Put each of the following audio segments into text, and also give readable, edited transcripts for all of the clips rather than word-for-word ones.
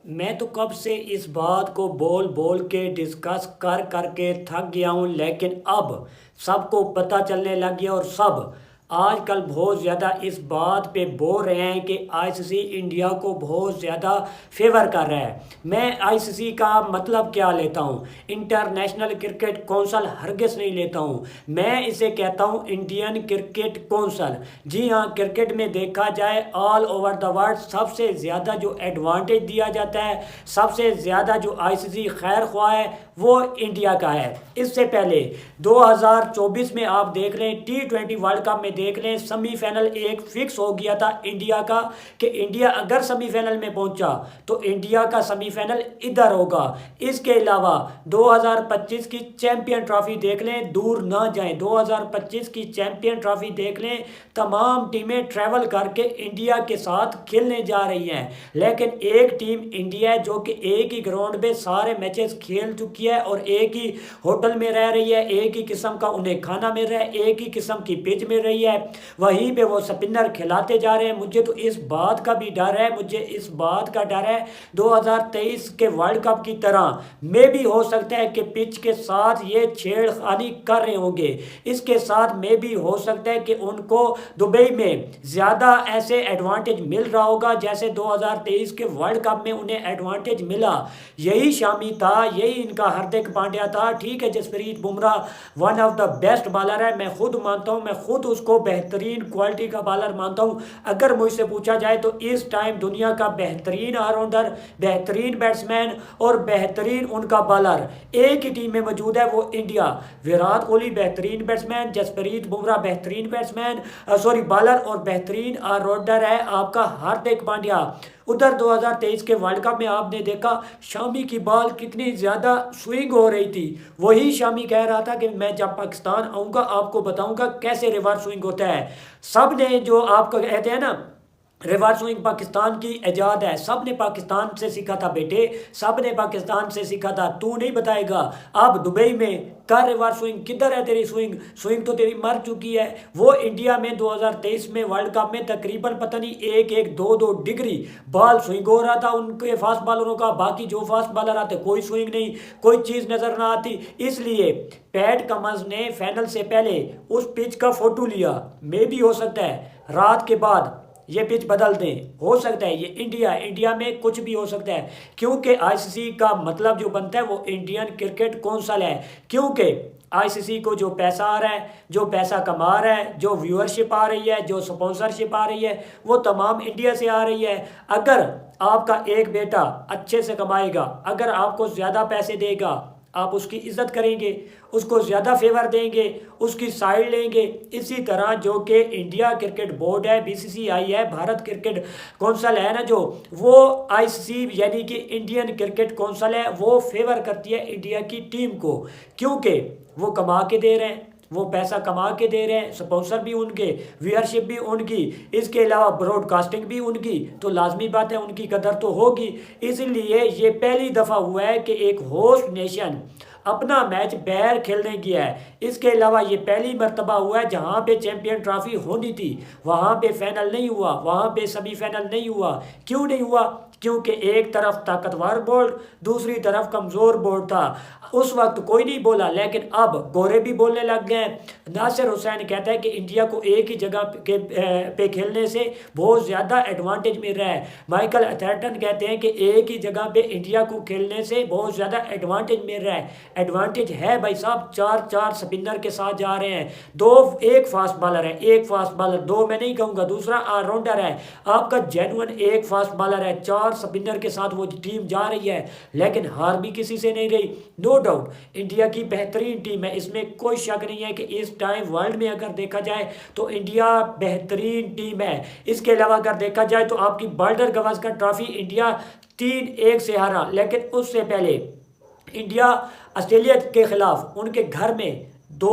मैं तो कब से इस बात को बोल बोल के डिस्कस कर करके थक गया हूँ, लेकिन अब सबको पता चलने लग गया और सब आजकल बहुत ज़्यादा इस बात पे बोल रहे हैं कि आईसीसी इंडिया को बहुत ज़्यादा फेवर कर रहा है। मैं आईसीसी का मतलब क्या लेता हूँ? इंटरनेशनल क्रिकेट कौंसल हरगिज़ नहीं लेता हूँ। मैं इसे कहता हूँ इंडियन क्रिकेट कौंसल। जी हाँ, क्रिकेट में देखा जाए ऑल ओवर द वर्ल्ड सबसे ज़्यादा जो एडवांटेज दिया जाता है, सबसे ज़्यादा जो आईसीसी खैर ख्वाह है वो इंडिया का है। इससे पहले 2024 में आप देख लें, T20 वर्ल्ड कप में देख लें, सेमीफाइनल एक फिक्स हो गया था इंडिया का कि इंडिया अगर सेमीफाइनल में पहुंचा तो इंडिया का सेमीफाइनल इधर होगा। इसके अलावा 2025 की चैंपियन ट्रॉफी देख लें, दूर ना जाएं, 2025 की चैंपियन ट्रॉफी देख लें, तमाम टीमें ट्रैवल करके इंडिया के साथ खेलने जा रही हैं। लेकिन एक टीम इंडिया है जो कि एक ही ग्राउंड में सारे मैचेस खेल चुकी है और एक ही होटल में रह रही है, एक ही किस्म का उन्हें खाना मिल रहा है, एक ही किस्म की पिच मिल रही है, वहीं पे वो स्पिनर खिलाते जा रहे हैं। मुझे तो इस बात का भी डर है, मुझे इस बात का डर है 2023 के वर्ल्ड कप की तरह में भी हो सकता है कि पिच के साथ ये छेड़खानी कर रहे होंगे। इसके साथ में भी हो सकता है कि उनको दुबई में ज़्यादा ऐसे एडवांटेज मिल रहा होगा जैसे 2023 के वर्ल्ड कप में उन्हें एडवांटेज मिला। यही शामी था, यही इनका हार्दिक पांड्या था। ठीक है, Jasprit Bumrah one of the best bowler है, मैं खुद मानता हूँ, मैं खुद उसको बेहतरीन क्वालिटी का बॉलर मानता हूँ। अगर मुझसे पूछा जाए तो इस टाइम दुनिया का बेहतरीन ऑलराउंडर, बेहतरीन बैट्समैन और बेहतरीन उनका बॉलर एक ही टीम में मौजूद है, वो इंडिया। विराट कोहली बेहतरीन बैट्समैन, जसप्रीत बुमराह बेहतरीन बैट्समैन सॉरी बॉलर और बेहतरीन ऑलराउंडर है आपका हार्दिक पांड्या। उधर 2023 के वर्ल्ड कप में आपने देखा शामी की बॉल कितनी ज़्यादा स्विंग हो रही थी। वही शामी कह रहा था कि मैं जब पाकिस्तान आऊँगा आपको बताऊँगा कैसे रिवर्स स्विंग होता है। सब ने जो आपको कहते हैं ना रिवर्स स्विंग पाकिस्तान की ईजाद है, सब ने पाकिस्तान से सीखा था बेटे, सब ने पाकिस्तान से सीखा था, तू नहीं बताएगा। अब दुबई में कर रिवर्स स्विंग, किधर है तेरी स्विंग? स्विंग तो तेरी मर चुकी है। वो इंडिया में 2023 में वर्ल्ड कप में तकरीबन पता नहीं 1-1, 2-2 डिग्री बॉल स्विंग हो रहा था उनके फास्ट बॉलरों का। बाकी जो फास्ट बॉलर आते कोई स्विंग नहीं, कोई चीज़ नज़र ना आती। इसलिए पैट कमिंस ने फाइनल से पहले उस पिच का फोटो लिया। मे भी हो सकता है रात के बाद ये पिच बदल दें, हो सकता है। ये इंडिया में कुछ भी हो सकता है, क्योंकि आईसीसी का मतलब जो बनता है वो इंडियन क्रिकेट कौंसल है। क्योंकि आईसीसी को जो पैसा आ रहा है, जो पैसा कमा रहा है, जो व्यूअरशिप आ रही है, जो स्पॉन्सरशिप आ रही है, वो तमाम इंडिया से आ रही है। अगर आपका एक बेटा अच्छे से कमाएगा, अगर आपको ज़्यादा पैसे देगा, आप उसकी इज्जत करेंगे, उसको ज़्यादा फेवर देंगे, उसकी साइड लेंगे। इसी तरह जो कि इंडिया क्रिकेट बोर्ड है, बीसीसीआई है, भारत क्रिकेट कौंसल है ना, जो वो आईसीसी यानी कि इंडियन क्रिकेट कौंसल है, वो फेवर करती है इंडिया की टीम को, क्योंकि वो कमा के दे रहे हैं, वो पैसा कमा के दे रहे हैं, स्पॉन्सर भी उनके, व्यूअरशिप भी उनकी, इसके अलावा ब्रॉडकास्टिंग भी उनकी, तो लाजमी बात है उनकी कदर तो होगी। इसलिए ये पहली दफ़ा हुआ है कि एक होस्ट नेशन अपना मैच बाहर खेलने गया है। इसके अलावा ये पहली मर्तबा हुआ है जहाँ पे चैंपियन ट्रॉफी होनी थी वहाँ पे फाइनल नहीं हुआ, वहाँ पे सेमीफाइनल नहीं हुआ। क्यों नहीं हुआ? क्योंकि एक तरफ ताकतवर बोर्ड, दूसरी तरफ कमज़ोर बोर्ड था। उस वक्त कोई नहीं बोला, लेकिन अब गोरे भी बोलने लग गए हैं। नासिर हुसैन कहता है कि इंडिया को एक ही जगह पे खेलने से बहुत ज़्यादा एडवांटेज मिल रहा है। माइकल अथर्टन कहते हैं कि एक ही जगह पे इंडिया को खेलने से बहुत ज़्यादा एडवांटेज मिल रहा है। एडवांटेज है भाई साहब, 4-4 स्पिनर के साथ जा रहे हैं, एक फास्ट बॉलर है, एक फास्ट बॉलर, दो मैं नहीं कहूँगा, दूसरा ऑलराउंडर है आपका जेन्युइन, एक फास्ट बॉलर है, 4 स्पिनर के साथ वो टीम जा रही है, लेकिन हार भी किसी से नहीं रही। नो डाउट इंडिया की बेहतरीन टीम है, इसमें कोई शक नहीं है कि इस टाइम वर्ल्ड में अगर देखा जाए तो इंडिया बेहतरीन टीम है। इसके अलावा अगर देखा जाए तो आपकी बॉर्डर गवास्कर ट्रॉफी इंडिया 3-1 से हारा, लेकिन उससे पहले इंडिया ऑस्ट्रेलिया के खिलाफ उनके घर में 2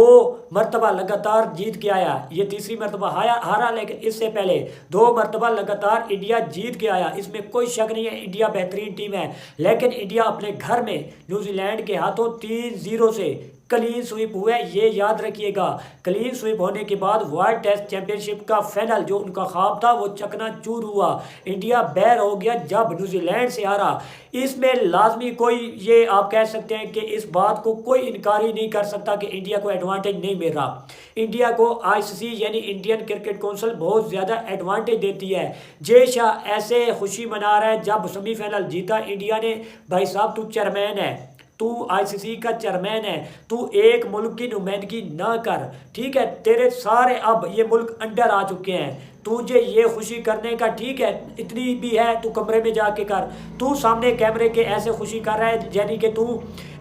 मरतबा लगातार जीत के आया। ये तीसरी मरतबा हारा, लेकिन इससे पहले 2 मरतबा लगातार इंडिया जीत के आया। इसमें कोई शक नहीं है इंडिया बेहतरीन टीम है, लेकिन इंडिया अपने घर में न्यूजीलैंड के हाथों 3-0 से क्लीन स्वीप हुआ है, ये याद रखिएगा। क्लीन स्वीप होने के बाद वर्ल्ड टेस्ट चैंपियनशिप का फाइनल जो उनका ख्वाब था वो चकनाचूर हुआ। इंडिया बैर हो गया जब न्यूजीलैंड से हारा। इसमें लाजमी कोई ये आप कह सकते हैं कि इस बात को कोई इनकार ही नहीं कर सकता कि इंडिया को एडवांटेज नहीं मिल रहा। इंडिया को आईसीसी यानी इंडियन क्रिकेट काउंसिल बहुत ज़्यादा एडवांटेज देती है। जय शाह ऐसे खुशी मना रहा है जब सेमीफाइनल जीता इंडिया ने। भाई साहब तू चेयरमैन है, तू आईसीसी का चेयरमैन है, तू एक मुल्क की नुमाइंदगी ना कर, ठीक है। तेरे सारे अब ये मुल्क अंडर आ चुके हैं, तुझे ये खुशी करने का ठीक है इतनी भी है तू कमरे में जाके कर। तू सामने कैमरे के ऐसे खुशी कर रहा है यानी कि तू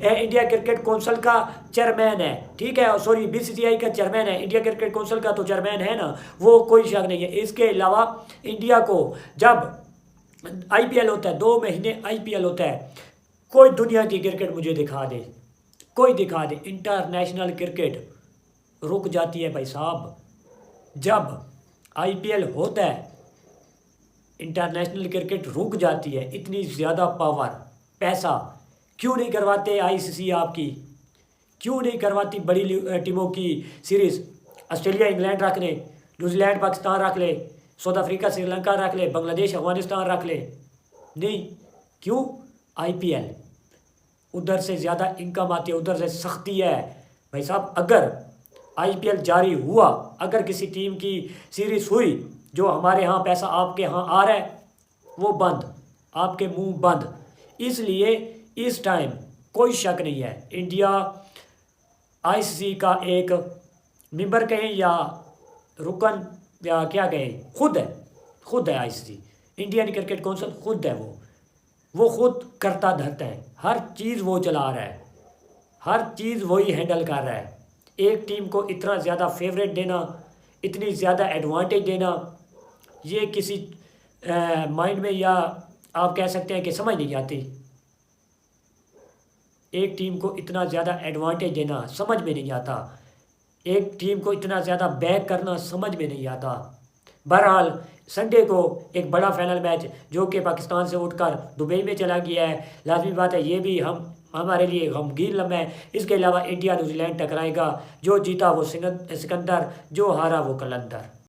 इंडिया क्रिकेट काउंसिल का चेयरमैन है, ठीक है। सॉरी बीसीसीआई का चेयरमैन है, इंडिया क्रिकेट काउंसिल का तो चेयरमैन है ना, वो कोई शक नहीं है। इसके अलावा इंडिया को जब आईपीएल होता है, 2 महीने आईपीएल होता है, कोई दुनिया की क्रिकेट मुझे दिखा दे, कोई दिखा दे। इंटरनेशनल क्रिकेट रुक जाती है भाई साहब जब आईपीएल होता है, इंटरनेशनल क्रिकेट रुक जाती है। इतनी ज़्यादा पावर पैसा क्यों नहीं करवाते आईसीसी आपकी, क्यों नहीं करवाती बड़ी टीमों की सीरीज़। ऑस्ट्रेलिया इंग्लैंड रख ले, न्यूजीलैंड पाकिस्तान रख ले, साउथ अफ्रीका श्रीलंका रख ले, बांग्लादेश अफगानिस्तान रख ले। नहीं, क्यों? आईपीएल उधर से ज़्यादा इनकम आती है, उधर से सख्ती है भाई साहब। अगर आईपीएल जारी हुआ, अगर किसी टीम की सीरीज़ हुई, जो हमारे यहाँ पैसा आपके यहाँ आ रहा है वो बंद, आपके मुंह बंद। इसलिए इस टाइम कोई शक नहीं है, इंडिया आईसीसी का एक मेंबर कहें या रुकन या क्या कहें, खुद है आईसीसी, इंडियन क्रिकेट काउंसिल खुद है। वो खुद करता धरता है, हर चीज़ वो चला रहा है, हर चीज़ वही हैंडल कर रहा है। एक टीम को इतना ज़्यादा फेवरेट देना, इतनी ज़्यादा एडवांटेज देना, ये किसी माइंड में या आप कह सकते हैं कि समझ नहीं आती। एक टीम को इतना ज़्यादा एडवांटेज देना समझ में नहीं आता, एक टीम को इतना ज़्यादा बैक करना समझ में नहीं आता। बहरहाल संडे को एक बड़ा फाइनल मैच जो कि पाकिस्तान से उठकर दुबई में चला गया है, लाजमी बात है ये भी हमारे लिए गमगीन लम्हा है। इसके अलावा इंडिया न्यूजीलैंड टकराएगा, जो जीता वो सिकंदर, जो हारा वो कलंदर।